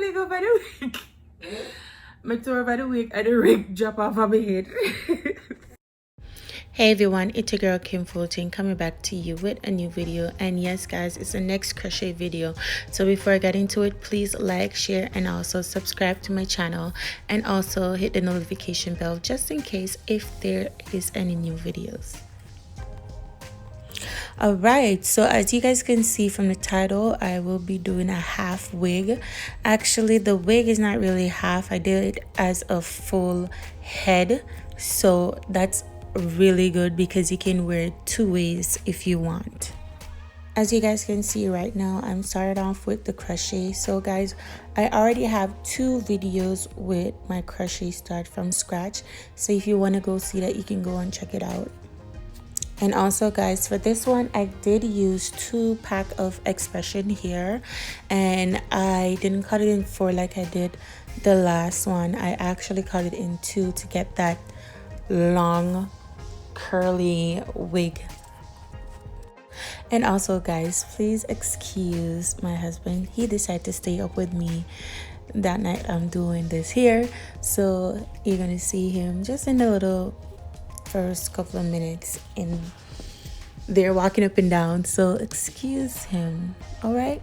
take off by the wig. I tore by the wig and the wig drop off of my head. Hey everyone, it's your girl Kim 14 coming back to you with a new video. And yes guys, it's the next crochet video. So before I get into it, please like, share, and also subscribe to my channel, and also hit the notification bell just in case if there is any new videos. Alright, so as you guys can see from the title, I will be doing a half wig. Actually, the wig is not really half. I did it as a full head, so that's really good because you can wear it two ways if you want. As you guys can see right now, I'm started off with the crochet. So guys, I already have 2 videos with my crochet start from scratch, so if you want to go see that, you can go and check it out. And also guys, for this one I did use 2 pack of expression here, and I didn't cut it in 4 like I did the last one. I actually cut it in 2 to get that long curly wig. And also guys, please excuse my husband, he decided to stay up with me that night. I'm doing this here, so you're gonna see him just in the little first couple of minutes in there walking up and down, so excuse him. All right,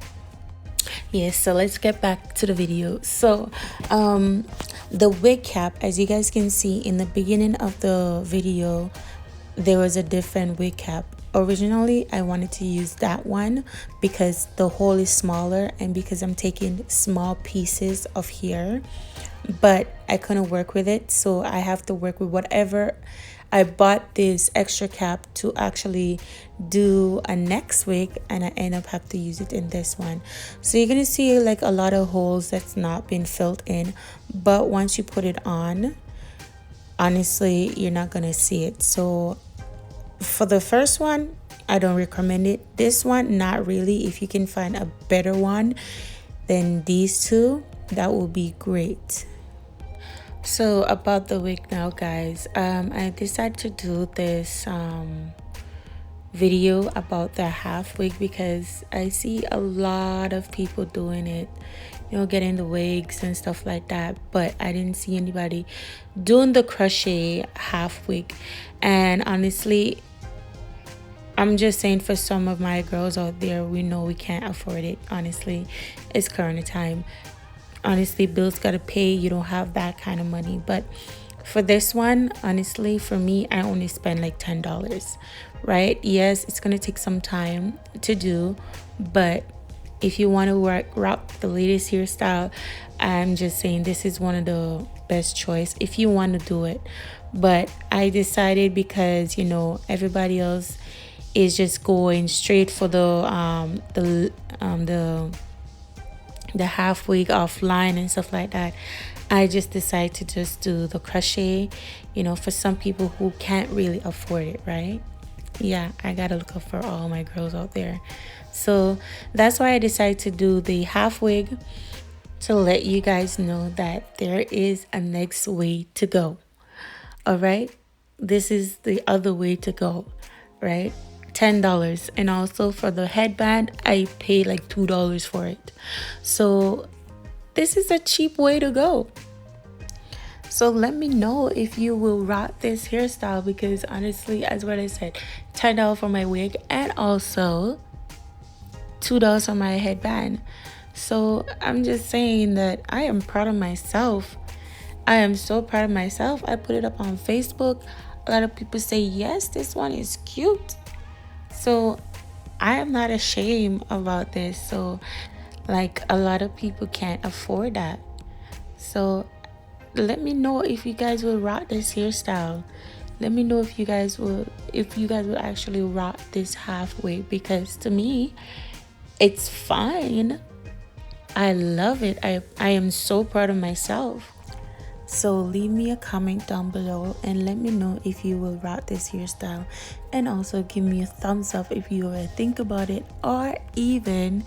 yes, so let's get back to the video. So the wig cap, as you guys can see in the beginning of the video, there was a different wig cap. Originally I wanted to use that one because the hole is smaller and because I'm taking small pieces of hair, but I couldn't work with it, so I have to work with whatever. I bought this extra cap to actually do a next wig, and I end up have to use it in this one. So you're gonna see like a lot of holes that's not been filled in, but once you put it on, honestly you're not gonna see it. So for the first one, I don't recommend it. This one, not really. If you can find a better one than these 2, that will be great. So about the wig now guys, I decided to do this video about the half wig because I see a lot of people doing it, you know, getting the wigs and stuff like that, but I didn't see anybody doing the crochet half wig. And honestly, I'm just saying, for some of my girls out there, we know we can't afford it. Honestly, it's current time. Honestly, bills gotta pay. You don't have that kind of money. But for this one, honestly, for me, I only spend like $10, right? Yes, it's gonna take some time to do, but if you want to rock the latest hairstyle, I'm just saying this is one of the best choice if you want to do it. But I decided because, you know, everybody else is just going straight for the half wig offline and stuff like that. I just decided to just do the crochet, you know, for some people who can't really afford it, right? Yeah, I gotta look up for all my girls out there. So that's why I decided to do the half wig, to let you guys know that there is a next way to go. All right, this is the other way to go, right? $10. And also for the headband, I paid like $2 for it. So this is a cheap way to go. So let me know if you will rock this hairstyle, because honestly, as what I said, $10 for my wig and also $2 for my headband. So I'm just saying that I am proud of myself. I am so proud of myself. I put it up on Facebook. A lot of people say, yes, this one is cute. So I am not ashamed about this. So like, a lot of people can't afford that. So let me know if you guys will rock this hairstyle. Let me know if you guys will actually rock this halfway, because to me it's fine. I love it. I am so proud of myself. So leave me a comment down below and let me know if you will rock this hairstyle, and also give me a thumbs up if you ever think about it or even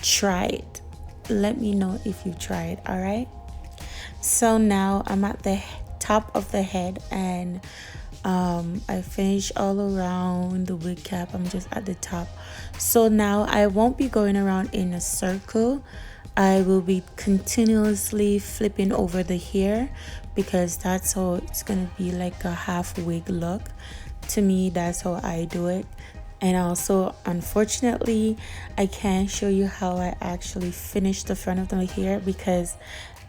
try it. Let me know if you try it. All right, so now I'm at the top of the head, and I finished all around the wig cap. I'm just at the top. So now I won't be going around in a circle. I will be continuously flipping over the hair because that's how it's gonna be like a half wig look. To me, that's how I do it. And also, unfortunately, I can't show you how I actually finished the front of the hair because,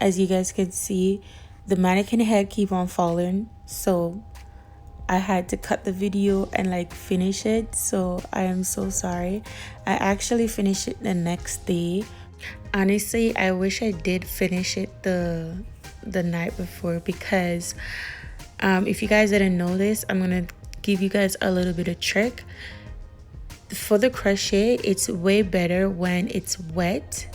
as you guys can see, the mannequin head keep on falling. So I had to cut the video and like finish it. So I am so sorry. I actually finished it the next day. Honestly, I wish I did finish it the night before because if you guys didn't know this, I'm gonna give you guys a little bit of trick. For the crochet, it's way better when it's wet.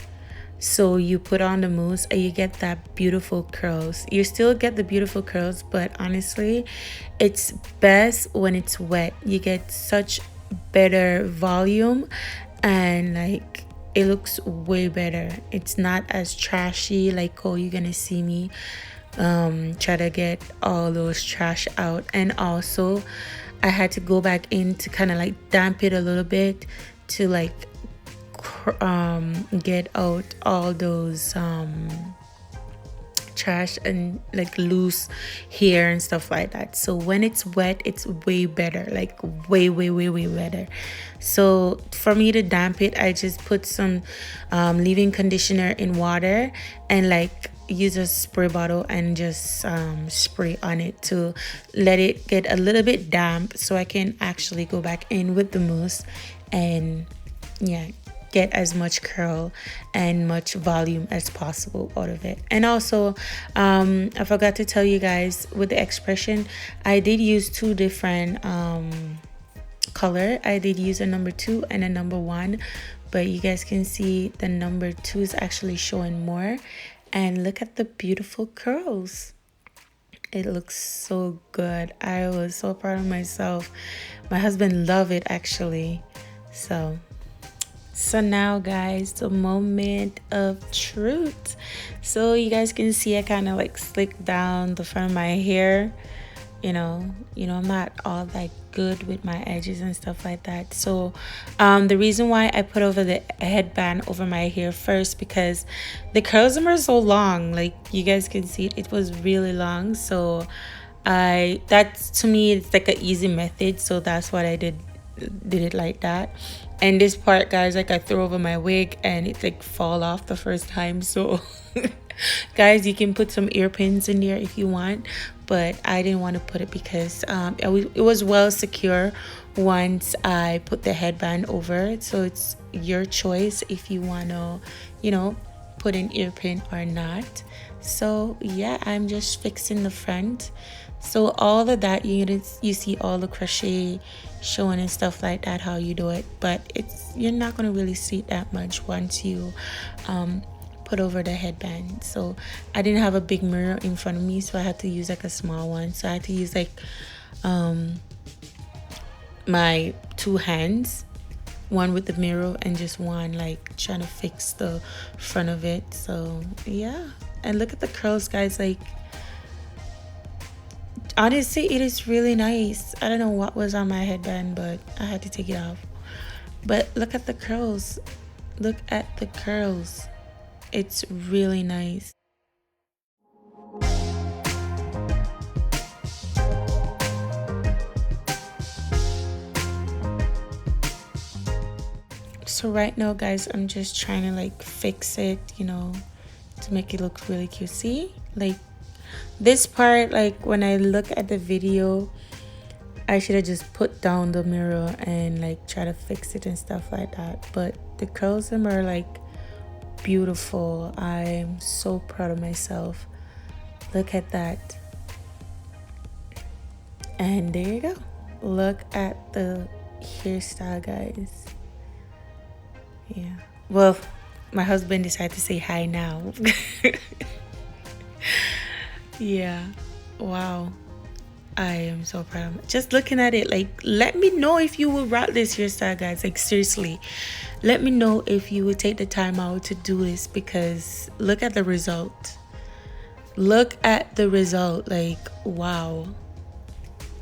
So you put on the mousse and you get that beautiful curls. You still get the beautiful curls, but honestly, it's best when it's wet. You get such better volume and like it looks way better. It's not as trashy like oh you're gonna see me try to get all those trash out. And also I had to go back in to kind of like damp it a little bit to like get out all those trash and like loose hair and stuff like that. So when it's wet, it's way better, like way better. So for me to damp it, I just put some leave-in conditioner in water and like use a spray bottle and just spray on it to let it get a little bit damp so I can actually go back in with the mousse and yeah, get as much curl and much volume as possible out of it. And also I forgot to tell you guys with the expression, I did use two different color. I did use a number 2 and a number 1, but you guys can see the number 2 is actually showing more. And look at the beautiful curls. It looks so good. I was so proud of myself. My husband loved it actually. So now guys, the moment of truth. So you guys can see I kind of like slicked down the front of my hair. You know I'm not all that good with my edges and stuff like that. So the reason why I put over the headband over my hair first, because the curls are so long, like you guys can see it was really long. So that's, to me, it's like an easy method, so that's what I did it like that. And this part, guys, like I threw over my wig and it like fall off the first time. So guys, you can put some ear pins in there if you want, but I didn't want to put it because it was well secure once I put the headband over it. So it's your choice if you want to put an ear pin or not. So yeah, I'm just fixing the front. So all of that, you see all the crochet showing and stuff like that, how you do it, but you're not going to really see it that much once you put over the headband. So I didn't have a big mirror in front of me, so I had to use like a small one. So I had to use like my 2 hands, one with the mirror and just one like trying to fix the front of it. So yeah, and look at the curls, guys. Like honestly, it is really nice. I don't know what was on my headband, but I had to take it off. But look at the curls. Look at the curls. It's really nice. So right now, guys, I'm just trying to like fix it, to make it look really cute. See, like this part, like when I look at the video, I should have just put down the mirror and like try to fix it and stuff like that. But the curls them are like beautiful. I'm so proud of myself. Look at that. And there you go. Look at the hairstyle, guys. Yeah. Well, my husband decided to say hi now. Yeah. Wow. I am so proud of me. Just looking at it, like, let me know if you would rock this hairstyle, guys. Like, seriously, let me know if you would take the time out to do this, because look at the result. Look at the result. Like, wow.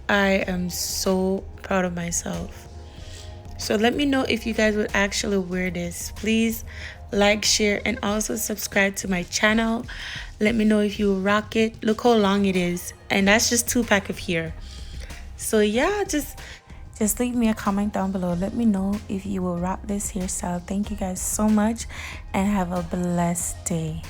I am so proud of myself. So let me know if you guys would actually wear this. Please like, share, and also subscribe to my channel. Let me know if you rock it. Look how long it is, and that's just 2 pack of hair. So yeah, just leave me a comment down below. Let me know if you will rock this hairstyle. Thank you guys so much, and have a blessed day.